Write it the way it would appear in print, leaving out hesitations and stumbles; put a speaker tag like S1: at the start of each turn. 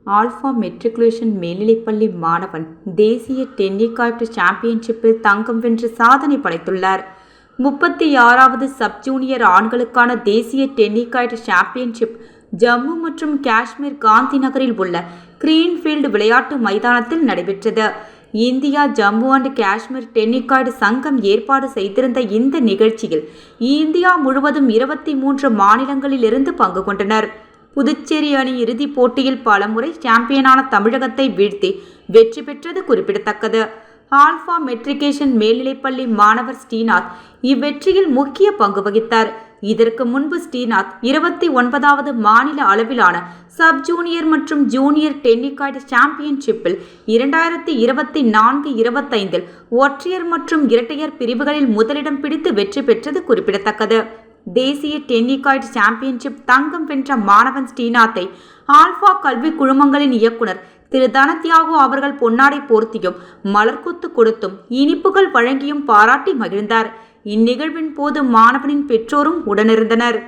S1: Alpha matriculation மேல்நிலைப்பள்ளி மாணவன் தேசிய டென்னிகாய்ட் சாம்பியன்ஷிப்பில் தங்கம் வென்று சாதனை படைத்துள்ளார். 36வது சப் ஜூனியர் ஆண்களுக்கான தேசிய டென்னிகாய்ட் சாம்பியன்ஷிப் ஜம்மு மற்றும் காஷ்மீர் காந்தி நகரில் உள்ள கிரீன்ஃபீல்டு விளையாட்டு மைதானத்தில் நடைபெற்றது. இந்தியா ஜம்மு அண்ட் காஷ்மீர் டென்னிகாய்டு சங்கம் ஏற்பாடு செய்திருந்த இந்த நிகழ்ச்சியில் இந்தியா முழுவதும் 23 மாநிலங்களிலிருந்து பங்கு கொண்டனர். புதுச்சேரி அணி இறுதிப் போட்டியில் பலமுறை சாம்பியனான தமிழகத்தை வீழ்த்தி வெற்றி பெற்றது குறிப்பிடத்தக்கது. ஆல்ஃபா மெட்ரிகுலேஷன் மேல்நிலைப்பள்ளி மாணவர் ஸ்ரீநாத் இவ்வெற்றியில் முக்கிய பங்கு வகித்தார். இதற்கு முன்பு ஸ்ரீநாத் 29வது மாநில அளவிலான சப் ஜூனியர் மற்றும் ஜூனியர் டென்னிகாய்டு சாம்பியன்ஷிப்பில் 2024-25 ஒற்றையர் மற்றும் இரட்டையர் பிரிவுகளில் முதலிடம் பிடித்து வெற்றி பெற்றது குறிப்பிடத்தக்கது. தேசிய டென்னிகாய்ட் சாம்பியன்ஷிப் தங்கம் வென்ற மாணவன் ஸ்ரீநாத்தை ஆல்ஃபா கல்வி குழுமங்களின் இயக்குனர் திரு தனத்யாகு அவர்கள் பொன்னாடை போர்த்தியும் மலர்கொத்து கொடுத்தும் இனிப்புகள் வழங்கியும் பாராட்டி மகிழ்ந்தார். இந்நிகழ்வின் போது மாணவனின் பெற்றோரும் உடனிருந்தனர்.